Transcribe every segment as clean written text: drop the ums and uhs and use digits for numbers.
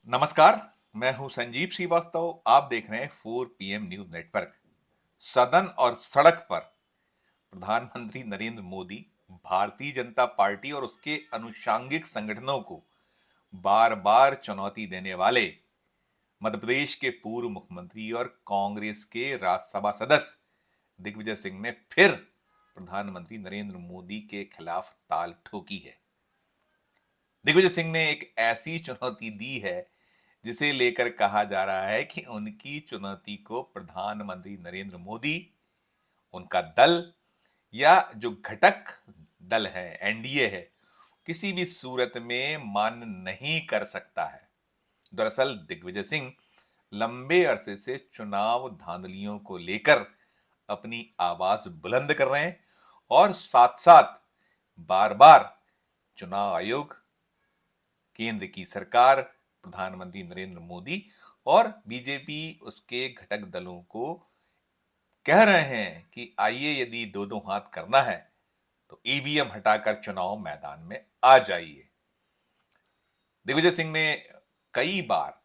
नमस्कार। मैं हूं संजीव श्रीवास्तव। आप देख रहे हैं 4 PM न्यूज नेटवर्क। सदन और सड़क पर प्रधानमंत्री नरेंद्र मोदी भारतीय जनता पार्टी और उसके अनुषांगिक संगठनों को बार बार चुनौती देने वाले मध्य प्रदेश के पूर्व मुख्यमंत्री और कांग्रेस के राज्यसभा सदस्य दिग्विजय सिंह ने फिर प्रधानमंत्री नरेंद्र मोदी के खिलाफ ताल ठोकी है। दिग्विजय सिंह ने एक ऐसी चुनौती दी है जिसे लेकर कहा जा रहा है कि उनकी चुनौती को प्रधानमंत्री नरेंद्र मोदी, उनका दल या जो घटक दल है, एनडीए है, किसी भी सूरत में मान्य नहीं कर सकता है। दरअसल दिग्विजय सिंह लंबे अरसे से चुनाव धांधलियों को लेकर अपनी आवाज बुलंद कर रहे हैं और साथ साथ बार बार चुनाव आयोग, केंद्र की सरकार, प्रधानमंत्री नरेंद्र मोदी और बीजेपी उसके घटक दलों को कह रहे हैं कि आइए, यदि दो दो हाथ करना है तो ईवीएम हटाकर चुनाव मैदान में आ जाइए। दिग्विजय सिंह ने कई बार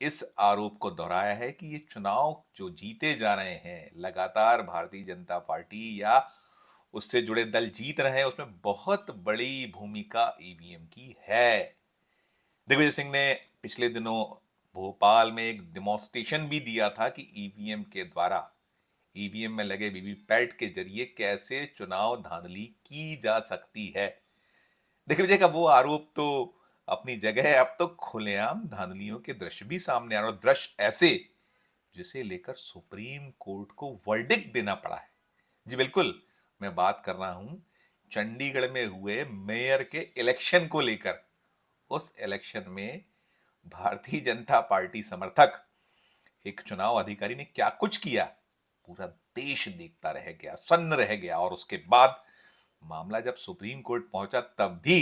इस आरोप को दोहराया है कि ये चुनाव जो जीते जा रहे हैं, लगातार भारतीय जनता पार्टी या उससे जुड़े दल जीत रहे हैं, उसमें बहुत बड़ी भूमिका ईवीएम की है। दिग्विजय सिंह ने पिछले दिनों भोपाल में एक डेमोन्स्ट्रेशन भी दिया था कि ईवीएम के द्वारा, ईवीएम में लगे वीवीपैट के जरिए कैसे चुनाव धांधली की जा सकती है। दिग्विजय का वो आरोप तो अपनी जगह है, अब तो खुलेआम धांधलियों के दृश्य भी सामने आ रहे, और दृश्य ऐसे जिसे लेकर सुप्रीम कोर्ट को वर्डिक्ट देना पड़ा है। जी बिल्कुल, मैं बात कर रहा हूं चंडीगढ़ में हुए मेयर के इलेक्शन को लेकर। उस इलेक्शन में भारतीय जनता पार्टी समर्थक एक चुनाव अधिकारी ने क्या कुछ किया, पूरा देश देखता रह गया, सन्न रह गया। और उसके बाद मामला जब सुप्रीम कोर्ट पहुंचा तब भी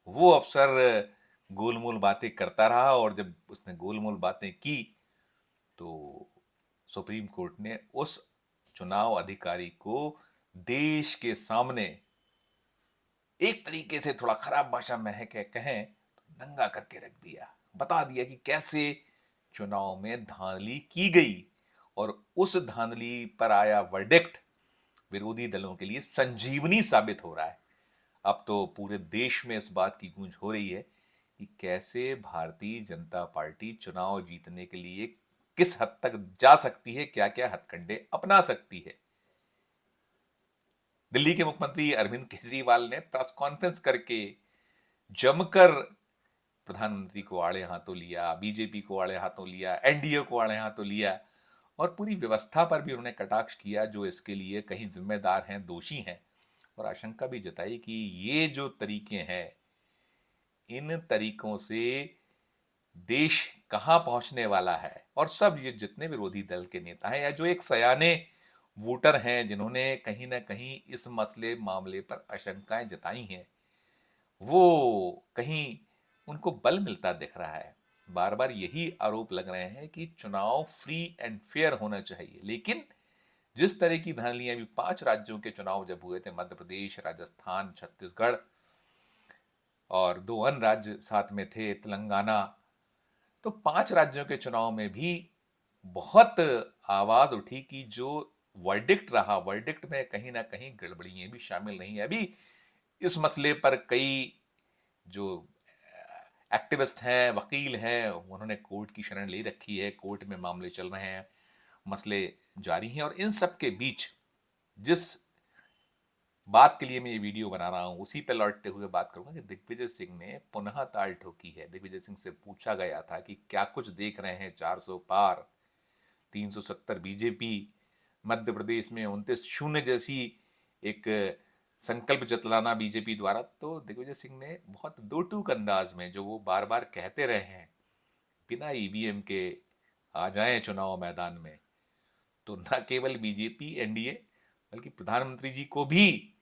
वो अफसर गोलमोल बातें करता रहा, और जब उसने गोलमोल बातें की तो सुप्रीम कोर्ट ने उस चुनाव अधिकारी को देश के सामने एक तरीके से, थोड़ा खराब भाषा में है कहें, नंगा करके रख दिया, बता दिया कि कैसे चुनाव में धांधली की गई। और उस धांधली पर आया वर्डिक्ट विरोधी दलों के लिए संजीवनी साबित हो रहा है। अब तो पूरे देश में इस बात की गूंज हो रही है कि कैसे भारतीय जनता पार्टी चुनाव जीतने के लिए किस हद तक जा सकती है, क्या क्या हथकंडे अपना सकती है। दिल्ली के मुख्यमंत्री अरविंद केजरीवाल ने प्रेस कॉन्फ्रेंस करके जमकर प्रधानमंत्री को आड़े हाथों लिया, बीजेपी को आड़े हाथों लिया, एनडीए को आड़े हाथों लिया, और पूरी व्यवस्था पर भी उन्होंने कटाक्ष किया जो इसके लिए कहीं जिम्मेदार हैं, दोषी हैं। और आशंका भी जताई कि ये जो तरीके हैं, इन तरीकों से देश कहां पहुंचने वाला है। और सब ये जितने विरोधी दल के नेता हैं या जो एक सयाने वोटर हैं जिन्होंने कहीं ना कहीं इस मामले पर आशंकाएं जताई हैं, वो कहीं उनको बल मिलता दिख रहा है। बार बार यही आरोप लग रहे हैं कि चुनाव फ्री एंड फेयर होना चाहिए, लेकिन जिस तरह की धांधलियां अभी 5 राज्यों के चुनाव जब हुए थे, मध्य प्रदेश, राजस्थान, छत्तीसगढ़, और 2 अन्य राज्य साथ में थे, तेलंगाना, तो 5 राज्यों के चुनाव में भी बहुत आवाज उठी कि जो वर्डिक्ट रहा, वर्डिक्ट में कहीं ना कहीं गड़बड़ियां भी शामिल नहीं है। अभी इस मसले पर कई जो एक्टिविस्ट हैं, वकील हैं, उन्होंने कोर्ट की शरण ले रखी है, कोर्ट में मामले चल रहे हैं, मसले जारी हैं। और इन सब के बीच जिस बात के लिए मैं ये वीडियो बना रहा हूं, उसी पे लौटते हुए बात करूंगा कि दिग्विजय सिंह ने पुनः ताल ठोकी है। दिग्विजय सिंह से पूछा गया था कि क्या कुछ देख रहे हैं, 400 पार, 370 बीजेपी, मध्य प्रदेश में 29-0 जैसी एक संकल्प जतलाना बीजेपी द्वारा। तो दिग्विजय सिंह ने बहुत दो टूक अंदाज में, जो वो बार बार कहते रहे हैं, बिना ईवीएम के आ जाएं चुनाव मैदान में, तो न केवल बीजेपी एनडीए बल्कि प्रधानमंत्री जी को भी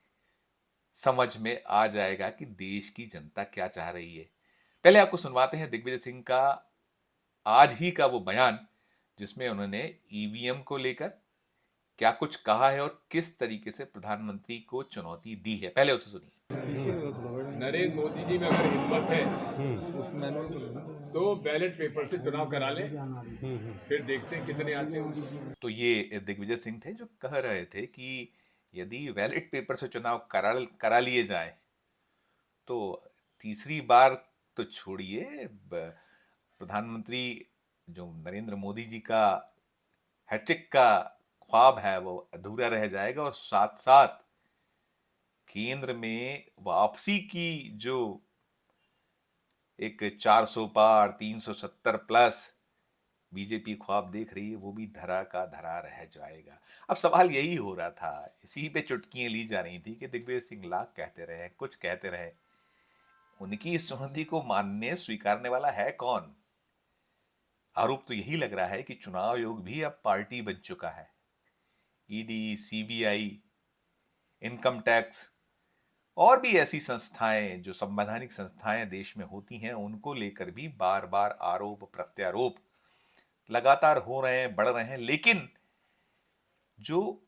समझ में आ जाएगा कि देश की जनता क्या चाह रही है। पहले आपको सुनवाते हैं दिग्विजय सिंह का आज ही का वो बयान, जिसमें उन्होंने ईवीएम को लेकर क्या कुछ कहा है और किस तरीके से प्रधानमंत्री को चुनौती दी है। पहले उसे सुनिए। नरेंद्र मोदी जी में अगर हिम्मत है तो बैलेट पेपर से चुनाव करा ले, फिर देखते हैं कितने आते हैं। तो ये दिग्विजय सिंह थे जो कह रहे थे कि यदि बैलेट पेपर से चुनाव करा लिए जाए तो तीसरी बार तो छोड़िए, प्रधानमंत्री जो नरेंद्र मोदी जी का हैट्रिक का ख्वाब है वो अधूरा रह जाएगा, और साथ साथ केंद्र में वापसी की जो एक 400 पार 370 प्लस बीजेपी ख्वाब देख रही है वो भी धरा का धरा रह जाएगा। अब सवाल यही हो रहा था, इसी पे चुटकियां ली जा रही थी कि दिग्विजय सिंह लाख कहते रहे, कुछ कहते रहे, उनकी इस चुनौती को मानने स्वीकारने वाला है कौन। आरोप तो यही लग रहा है कि चुनाव आयोग भी अब पार्टी बन चुका है। ईडी, सीबीआई, इनकम टैक्स और भी ऐसी संस्थाएं जो संवैधानिक संस्थाएं देश में होती हैं, उनको लेकर भी बार बार आरोप प्रत्यारोप लगातार हो रहे हैं, बढ़ रहे हैं। लेकिन जो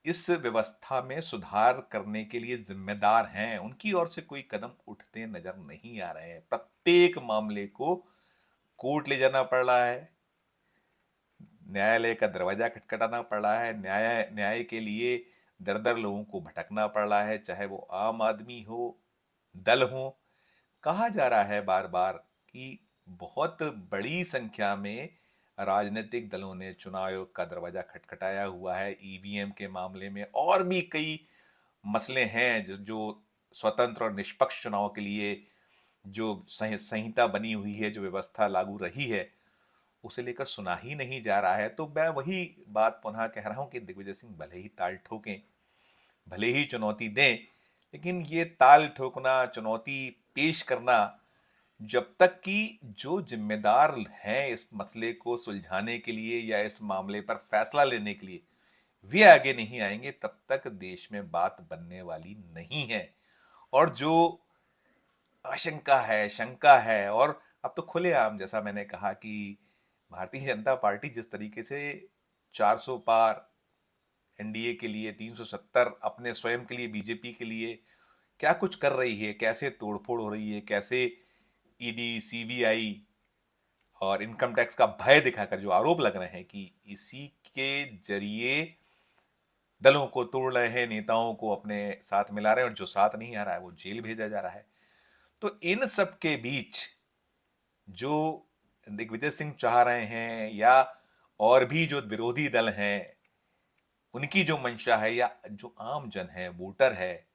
इस व्यवस्था में सुधार करने के लिए जिम्मेदार हैं, उनकी ओर से कोई कदम उठते नजर नहीं आ रहे हैं। प्रत्येक मामले को कोर्ट ले जाना पड़ रहा है, न्यायालय का दरवाजा खटखटाना पड़ रहा है, न्याय के लिए दर दर लोगों को भटकना पड़ रहा है, चाहे वो आम आदमी हो, दल हो। कहा जा रहा है बार बार कि बहुत बड़ी संख्या में राजनीतिक दलों ने चुनाव आयोग का दरवाजा खटखटाया हुआ है ईवीएम के मामले में, और भी कई मसले हैं जो स्वतंत्र और निष्पक्ष चुनाव के लिए जो संहिता बनी हुई है, जो व्यवस्था लागू रही है, उसे लेकर सुना ही नहीं जा रहा है। तो मैं वही बात पुनः कह रहा हूं कि दिग्विजय सिंह भले ही ताल ठोकें, भले ही चुनौती दें, लेकिन ये ताल ठोकना, चुनौती पेश करना, जब तक कि जो जिम्मेदार हैं इस मसले को सुलझाने के लिए या इस मामले पर फैसला लेने के लिए वे आगे नहीं आएंगे, तब तक देश में बात बनने वाली नहीं है। और जो आशंका है, शंका है, और अब तो खुलेआम, जैसा मैंने कहा कि भारतीय जनता पार्टी जिस तरीके से 400 पार एनडीए के लिए, 370 अपने स्वयं के लिए, बीजेपी के लिए क्या कुछ कर रही है, कैसे तोड़फोड़ हो रही है, कैसे ईडी, सीबीआई और इनकम टैक्स का भय दिखाकर जो आरोप लग रहे हैं कि इसी के जरिए दलों को तोड़ रहे हैं, नेताओं को अपने साथ मिला रहे हैं, और जो साथ नहीं आ रहा है वो जेल भेजा जा रहा है। तो इन सब के बीच जो दिग्विजय सिंह चाह रहे हैं, या और भी जो विरोधी दल हैं उनकी जो मंशा है, या जो आम जन है, वोटर है,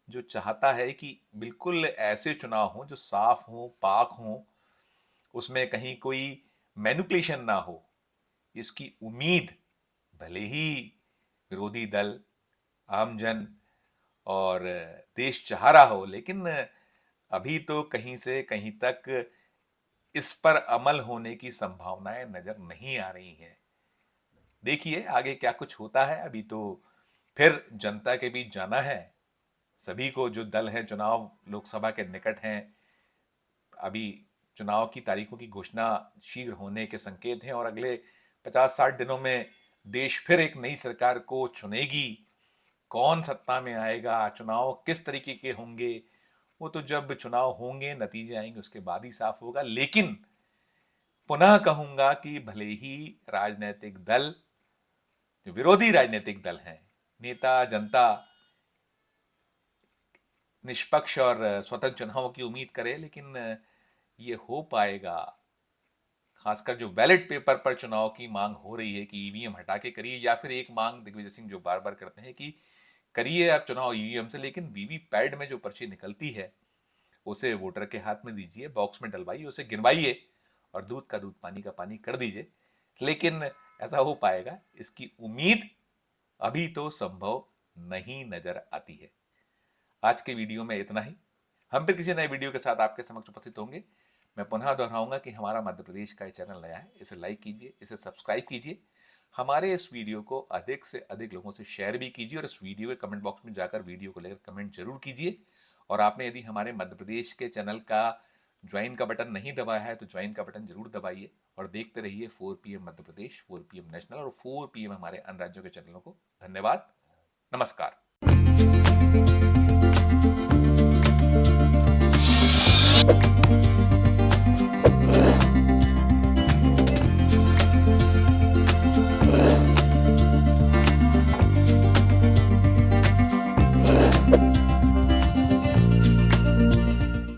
जो चाहता है कि बिल्कुल ऐसे चुनाव हो जो साफ हो, पाक हो, उसमें कहीं कोई मैनिपुलेशन ना हो, इसकी उम्मीद भले ही विरोधी दल, आमजन और देश चाह रहा हो, लेकिन अभी तो कहीं से कहीं तक इस पर अमल होने की संभावनाएं नजर नहीं आ रही हैं। देखिए आगे क्या कुछ होता है। अभी तो फिर जनता के बीच जाना है सभी को, जो दल हैं, चुनाव लोकसभा के निकट हैं, अभी चुनाव की तारीखों की घोषणा शीघ्र होने के संकेत हैं, और अगले 50-60 दिनों में देश फिर एक नई सरकार को चुनेगी। कौन सत्ता में आएगा, चुनाव किस तरीके के होंगे, वो तो जब चुनाव होंगे, नतीजे आएंगे, उसके बाद ही साफ होगा। लेकिन पुनः कहूंगा कि भले ही राजनीतिक दल, जो विरोधी राजनीतिक दल हैं, नेता, जनता निष्पक्ष और स्वतंत्र चुनाव की उम्मीद करे, लेकिन ये हो पाएगा, खासकर जो बैलेट पेपर पर चुनाव की मांग हो रही है कि ईवीएम हटा के करिए, या फिर एक मांग दिग्विजय सिंह जो बार बार करते हैं कि करिए आप चुनाव ईवीएम से, लेकिन वीवीपैट में जो पर्ची निकलती है उसे वोटर के हाथ में दीजिए, बॉक्स में डलवाइए, उसे गिनवाइए और दूध का दूध, पानी का पानी कर दीजिए। लेकिन ऐसा हो पाएगा, इसकी उम्मीद अभी तो संभव नहीं नजर आती है। आज के वीडियो में इतना ही। हम फिर किसी नए वीडियो के साथ आपके समक्ष उपस्थित होंगे। मैं पुनः दोहराऊंगा कि हमारा मध्य प्रदेश का ये चैनल नया है, इसे लाइक कीजिए, इसे सब्सक्राइब कीजिए, हमारे इस वीडियो को अधिक से अधिक लोगों से शेयर भी कीजिए, और इस वीडियो के कमेंट बॉक्स में जाकर वीडियो को लेकर कमेंट जरूर कीजिए। और आपने यदि हमारे मध्य प्रदेश के चैनल का ज्वाइन का बटन नहीं दबाया है तो ज्वाइन का बटन जरूर दबाइए, और देखते रहिए 4 PM Madhya Pradesh, 4 PM national और 4 PM हमारे अन्य राज्यों के चैनलों को। धन्यवाद, नमस्कार।